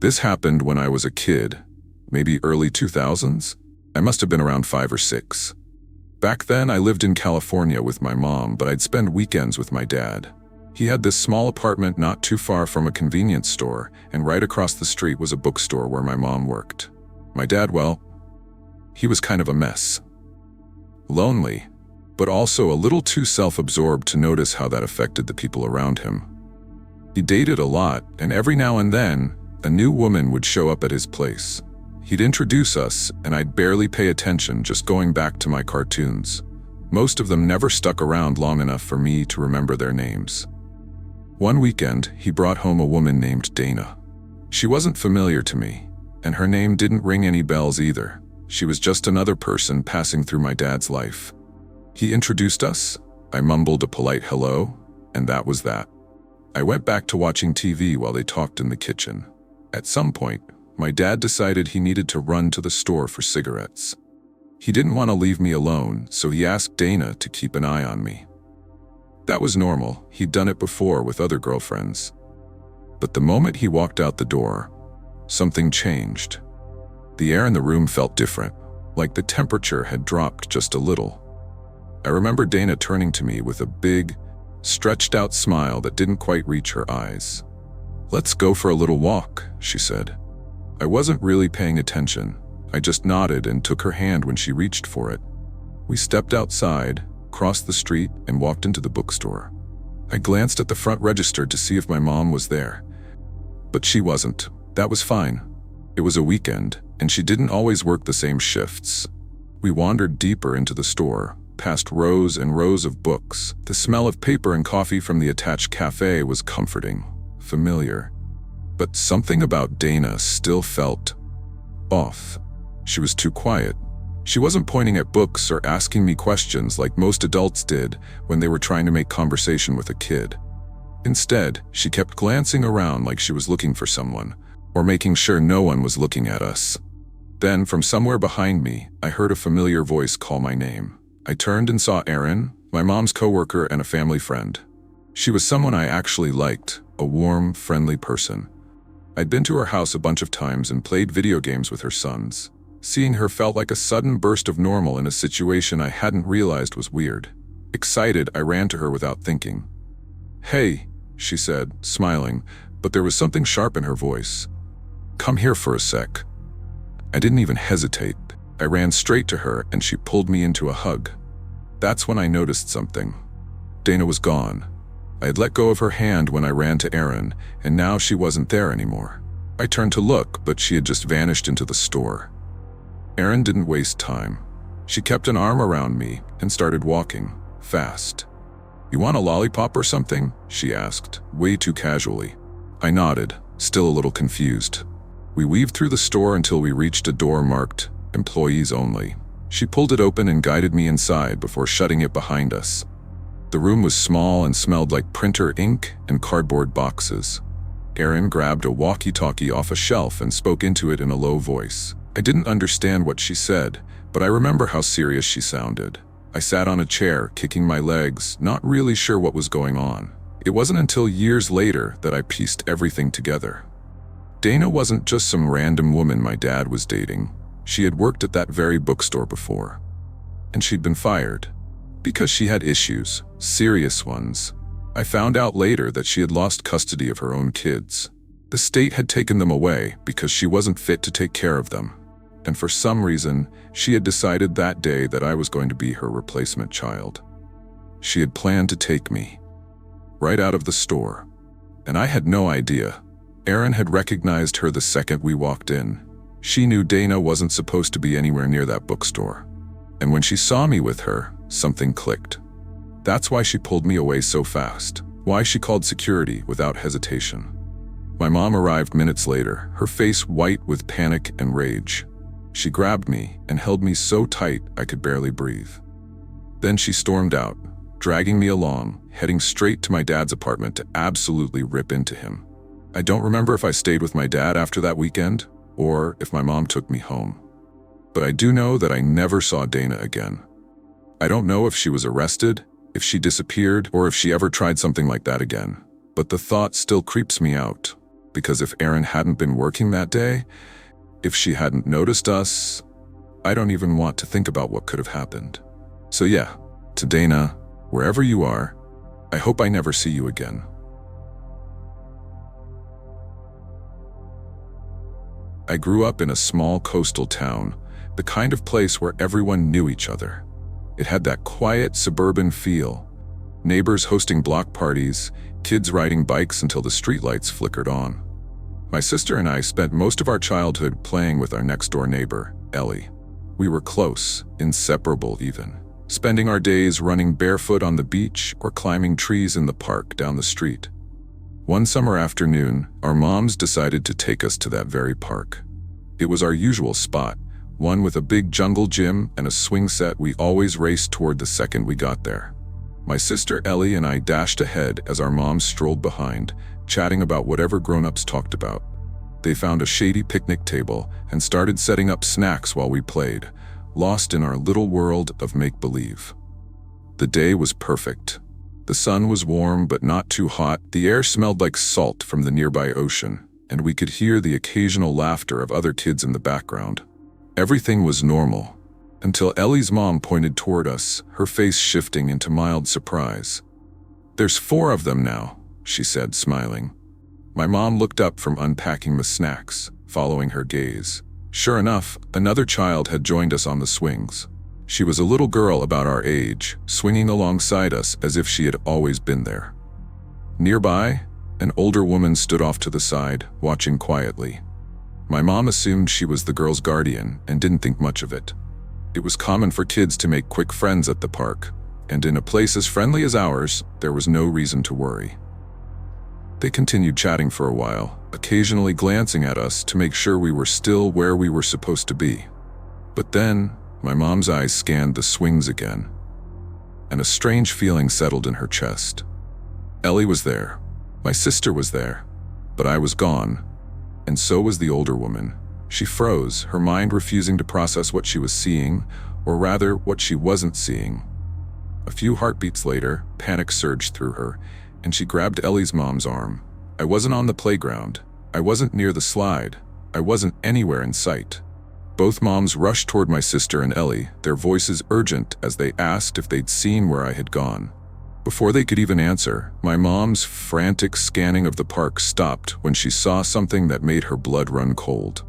This happened when I was a kid, maybe early 2000s. I must have been around 5 or 6. Back then, I lived in California with my mom, but I'd spend weekends with my dad. He had this small apartment not too far from a convenience store, and right across the street was a bookstore where my mom worked. My dad, well, he was kind of a mess. Lonely, but also a little too self-absorbed to notice how that affected the people around him. He dated a lot, and every now and then, a new woman would show up at his place. He'd introduce us, and I'd barely pay attention, just going back to my cartoons. Most of them never stuck around long enough for me to remember their names. One weekend, he brought home a woman named Dana. She wasn't familiar to me, and her name didn't ring any bells either. She was just another person passing through my dad's life. He introduced us, I mumbled a polite hello, and that was that. I went back to watching TV while they talked in the kitchen. At some point, my dad decided he needed to run to the store for cigarettes. He didn't want to leave me alone, so he asked Dana to keep an eye on me. That was normal, he'd done it before with other girlfriends. But the moment he walked out the door, something changed. The air in the room felt different, like the temperature had dropped just a little. I remember Dana turning to me with a big, stretched-out smile that didn't quite reach her eyes. "Let's go for a little walk," she said. I wasn't really paying attention. I just nodded and took her hand when she reached for it. We stepped outside, crossed the street, and walked into the bookstore. I glanced at the front register to see if my mom was there. But she wasn't. That was fine. It was a weekend, and she didn't always work the same shifts. We wandered deeper into the store, past rows and rows of books. The smell of paper and coffee from the attached cafe was comforting, familiar. But something about Dana still felt off. She was too quiet. She wasn't pointing at books or asking me questions like most adults did when they were trying to make conversation with a kid. Instead, she kept glancing around like she was looking for someone, or making sure no one was looking at us. Then, from somewhere behind me, I heard a familiar voice call my name. I turned and saw Erin, my mom's coworker and a family friend. She was someone I actually liked, a warm, friendly person. I'd been to her house a bunch of times and played video games with her sons. Seeing her felt like a sudden burst of normal in a situation I hadn't realized was weird. Excited, I ran to her without thinking. "Hey," she said, smiling, but there was something sharp in her voice. "Come here for a sec." I didn't even hesitate. I ran straight to her and she pulled me into a hug. That's when I noticed something. Dana was gone. I had let go of her hand when I ran to Erin, and now she wasn't there anymore. I turned to look, but she had just vanished into the store. Erin didn't waste time. She kept an arm around me and started walking, fast. "You want a lollipop or something?" she asked, way too casually. I nodded, still a little confused. We weaved through the store until we reached a door marked "Employees Only." She pulled it open and guided me inside before shutting it behind us. The room was small and smelled like printer ink and cardboard boxes. Erin grabbed a walkie-talkie off a shelf and spoke into it in a low voice. I didn't understand what she said, but I remember how serious she sounded. I sat on a chair, kicking my legs, not really sure what was going on. It wasn't until years later that I pieced everything together. Dana wasn't just some random woman my dad was dating. She had worked at that very bookstore before. And she'd been fired. Because she had issues, serious ones. I found out later that she had lost custody of her own kids. The state had taken them away because she wasn't fit to take care of them. And for some reason, she had decided that day that I was going to be her replacement child. She had planned to take me, right out of the store. And I had no idea. Erin had recognized her the second we walked in. She knew Dana wasn't supposed to be anywhere near that bookstore. And when she saw me with her, something clicked. That's why she pulled me away so fast. Why she called security without hesitation. My mom arrived minutes later, her face white with panic and rage. She grabbed me and held me so tight I could barely breathe. Then she stormed out, dragging me along, heading straight to my dad's apartment to absolutely rip into him. I don't remember if I stayed with my dad after that weekend, or if my mom took me home. But I do know that I never saw Dana again. I don't know if she was arrested, if she disappeared, or if she ever tried something like that again. But the thought still creeps me out. because if Erin hadn't been working that day, if she hadn't noticed us, I don't even want to think about what could have happened. So yeah, to Dana, wherever you are, I hope I never see you again. I grew up in a small coastal town, the kind of place where everyone knew each other. It had that quiet suburban feel. Neighbors hosting block parties, kids riding bikes until the streetlights flickered on. My sister and I spent most of our childhood playing with our next-door neighbor, Ellie. We were close, inseparable even, spending our days running barefoot on the beach or climbing trees in the park down the street. One summer afternoon, our moms decided to take us to that very park. It was our usual spot, one with a big jungle gym and a swing set we always raced toward the second we got there. My sister Ellie and I dashed ahead as our moms strolled behind, chatting about whatever grown-ups talked about. They found a shady picnic table and started setting up snacks while we played, lost in our little world of make-believe. The day was perfect. The sun was warm but not too hot, the air smelled like salt from the nearby ocean, and we could hear the occasional laughter of other kids in the background. Everything was normal, until Ellie's mom pointed toward us, her face shifting into mild surprise. "There's 4 of them now," she said, smiling. My mom looked up from unpacking the snacks, following her gaze. Sure enough, another child had joined us on the swings. She was a little girl about our age, swinging alongside us as if she had always been there. Nearby, an older woman stood off to the side, watching quietly. My mom assumed she was the girl's guardian and didn't think much of it. It was common for kids to make quick friends at the park, and in a place as friendly as ours, there was no reason to worry. They continued chatting for a while, occasionally glancing at us to make sure we were still where we were supposed to be. But then, my mom's eyes scanned the swings again, and a strange feeling settled in her chest. Ellie was there, my sister was there, but I was gone, and so was the older woman. She froze, her mind refusing to process what she was seeing, or rather, what she wasn't seeing. A few heartbeats later, panic surged through her, and she grabbed Ellie's mom's arm. I wasn't on the playground. I wasn't near the slide. I wasn't anywhere in sight. Both moms rushed toward my sister and Ellie, their voices urgent as they asked if they'd seen where I had gone. Before they could even answer, my mom's frantic scanning of the park stopped when she saw something that made her blood run cold.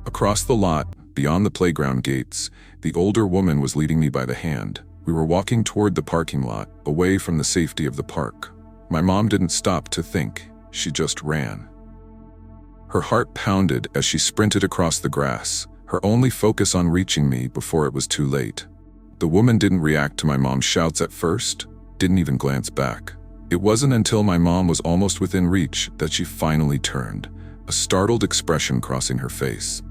Across the lot, beyond the playground gates, the older woman was leading me by the hand. We were walking toward the parking lot, away from the safety of the park. My mom didn't stop to think, she just ran. Her heart pounded as she sprinted across the grass, her only focus on reaching me before it was too late. The woman didn't react to my mom's shouts at first, didn't even glance back. It wasn't until my mom was almost within reach that she finally turned, a startled expression crossing her face.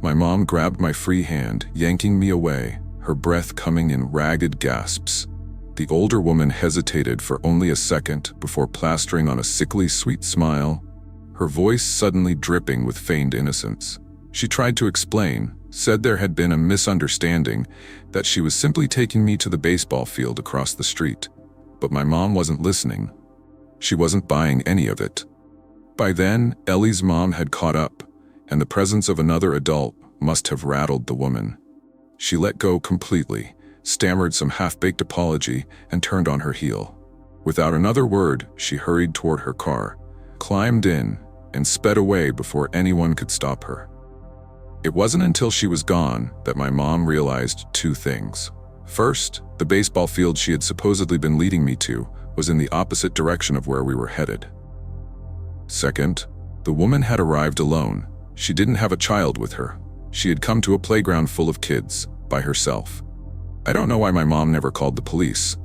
My mom grabbed my free hand, yanking me away, her breath coming in ragged gasps. The older woman hesitated for only a second before plastering on a sickly sweet smile, her voice suddenly dripping with feigned innocence. She tried to explain, said there had been a misunderstanding, that she was simply taking me to the baseball field across the street. But my mom wasn't listening. She wasn't buying any of it. By then, Ellie's mom had caught up, and the presence of another adult must have rattled the woman. She let go completely, stammered some half-baked apology, and turned on her heel. Without another word, she hurried toward her car, climbed in, and sped away before anyone could stop her. It wasn't until she was gone that my mom realized 2 things. First, the baseball field she had supposedly been leading me to was in the opposite direction of where we were headed. Second, the woman had arrived alone. She didn't have a child with her. She had come to a playground full of kids, by herself. I don't know why my mom never called the police.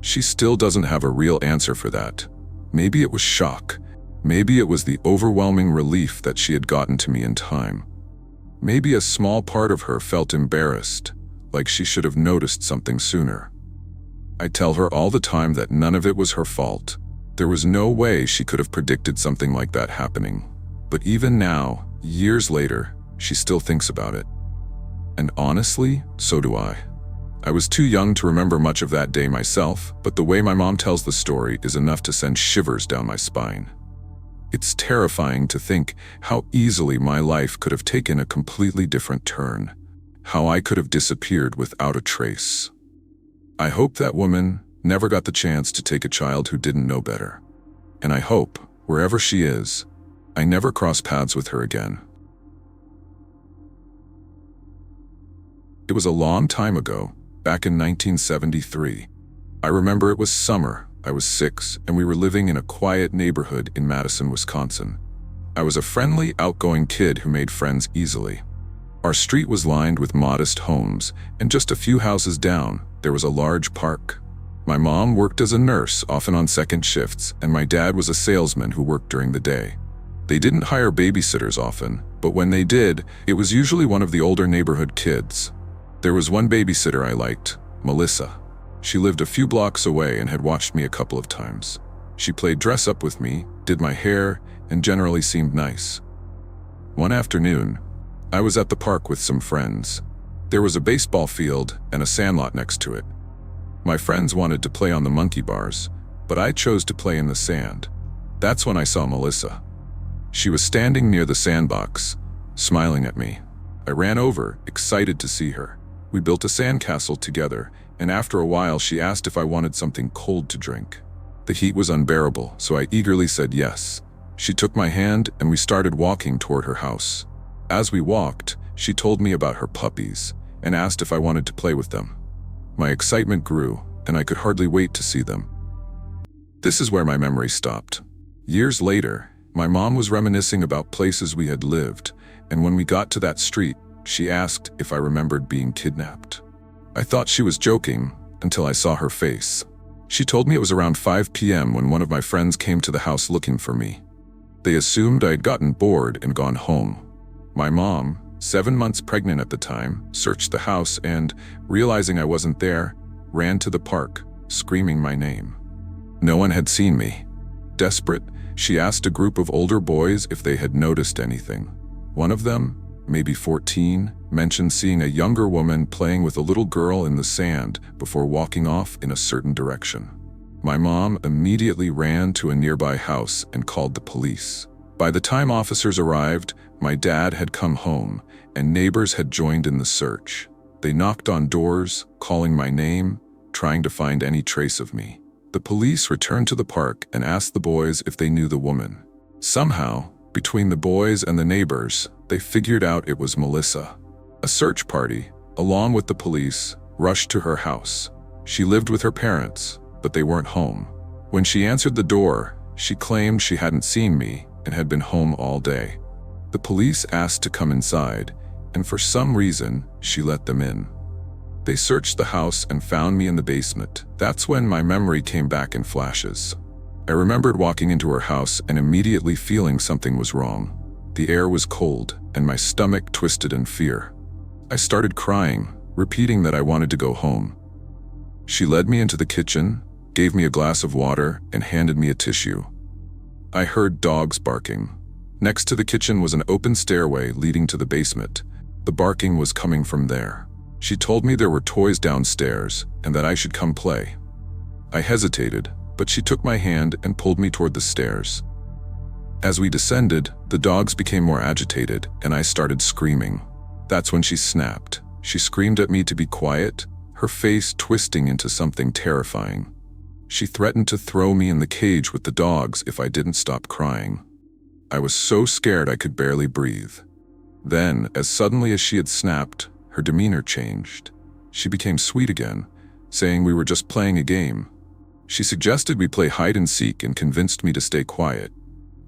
She still doesn't have a real answer for that. Maybe it was shock. Maybe it was the overwhelming relief that she had gotten to me in time. Maybe a small part of her felt embarrassed, like she should have noticed something sooner. I tell her all the time that none of it was her fault. There was no way she could have predicted something like that happening. But even now, years later, she still thinks about it. And honestly, so do I. I was too young to remember much of that day myself, but the way my mom tells the story is enough to send shivers down my spine. It's terrifying to think how easily my life could have taken a completely different turn, how I could have disappeared without a trace. I hope that woman never got the chance to take a child who didn't know better. And I hope, wherever she is, I never cross paths with her again. It was a long time ago, back in 1973. I remember it was summer. I was 6, and we were living in a quiet neighborhood in Madison, Wisconsin. I was a friendly, outgoing kid who made friends easily. Our street was lined with modest homes, and just a few houses down, there was a large park. My mom worked as a nurse, often on second shifts, and my dad was a salesman who worked during the day. They didn't hire babysitters often, but when they did, it was usually one of the older neighborhood kids. There was one babysitter I liked, Melissa. She lived a few blocks away and had watched me a couple of times. She played dress-up with me, did my hair, and generally seemed nice. One afternoon, I was at the park with some friends. There was a baseball field and a sandlot next to it. My friends wanted to play on the monkey bars, but I chose to play in the sand. That's when I saw Melissa. She was standing near the sandbox, smiling at me. I ran over, excited to see her. We built a sandcastle together, and after a while she asked if I wanted something cold to drink. The heat was unbearable, so I eagerly said yes. She took my hand and we started walking toward her house. As we walked, she told me about her puppies and asked if I wanted to play with them. My excitement grew, and I could hardly wait to see them. This is where my memory stopped. Years later, my mom was reminiscing about places we had lived, and when we got to that street, she asked if I remembered being kidnapped. I thought she was joking until I saw her face. She told me it was around 5 p.m. when one of my friends came to the house looking for me. They assumed I had gotten bored and gone home. My mom, 7 months pregnant at the time, searched the house and, realizing I wasn't there, ran to the park, screaming my name. No one had seen me. Desperate, she asked a group of older boys if they had noticed anything. One of them, maybe 14, mentioned seeing a younger woman playing with a little girl in the sand before walking off in a certain direction. My mom immediately ran to a nearby house and called the police. By the time officers arrived, my dad had come home, and neighbors had joined in the search. They knocked on doors, calling my name, trying to find any trace of me. The police returned to the park and asked the boys if they knew the woman. Somehow, between the boys and the neighbors, they figured out it was Melissa. A search party, along with the police, rushed to her house. She lived with her parents, but they weren't home. When she answered the door, she claimed she hadn't seen me and had been home all day. The police asked to come inside, and for some reason, she let them in. They searched the house and found me in the basement. That's when my memory came back in flashes. I remembered walking into her house and immediately feeling something was wrong. The air was cold, and my stomach twisted in fear. I started crying, repeating that I wanted to go home. She led me into the kitchen, gave me a glass of water, and handed me a tissue. I heard dogs barking. Next to the kitchen was an open stairway leading to the basement. The barking was coming from there. She told me there were toys downstairs and that I should come play. I hesitated, but she took my hand and pulled me toward the stairs. As we descended, the dogs became more agitated, and I started screaming. That's when she snapped. She screamed at me to be quiet, her face twisting into something terrifying. She threatened to throw me in the cage with the dogs if I didn't stop crying. I was so scared I could barely breathe. Then, as suddenly as she had snapped, her demeanor changed. She became sweet again, saying we were just playing a game. She suggested we play hide and seek and convinced me to stay quiet.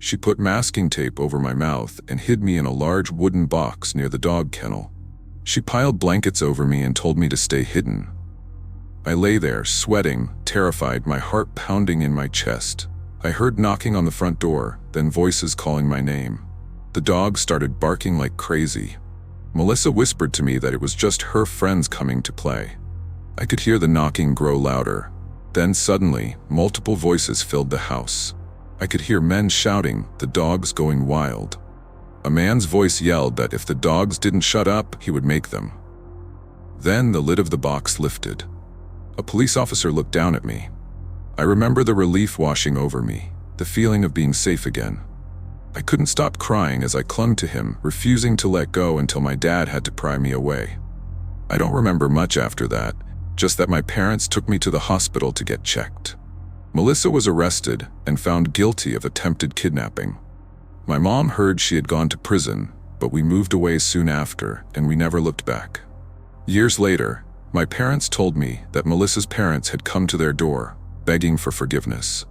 She put masking tape over my mouth and hid me in a large wooden box near the dog kennel. She piled blankets over me and told me to stay hidden. I lay there, sweating, terrified, my heart pounding in my chest. I heard knocking on the front door, then voices calling my name. The dog started barking like crazy. Melissa whispered to me that it was just her friends coming to play. I could hear the knocking grow louder. Then suddenly, multiple voices filled the house. I could hear men shouting, the dogs going wild. A man's voice yelled that if the dogs didn't shut up, he would make them. Then the lid of the box lifted. A police officer looked down at me. I remember the relief washing over me, the feeling of being safe again. I couldn't stop crying as I clung to him, refusing to let go until my dad had to pry me away. I don't remember much after that, just that my parents took me to the hospital to get checked. Melissa was arrested and found guilty of attempted kidnapping. My mom heard she had gone to prison, but we moved away soon after, and we never looked back. Years later, my parents told me that Melissa's parents had come to their door, begging for forgiveness.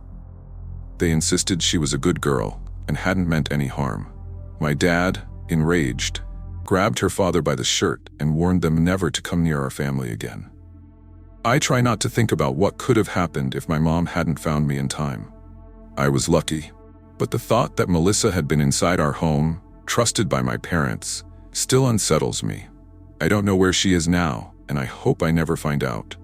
They insisted she was a good girl and hadn't meant any harm. My dad, enraged, grabbed her father by the shirt and warned them never to come near our family again. I try not to think about what could have happened if my mom hadn't found me in time. I was lucky, but the thought that Melissa had been inside our home, trusted by my parents, still unsettles me. I don't know where she is now, and I hope I never find out.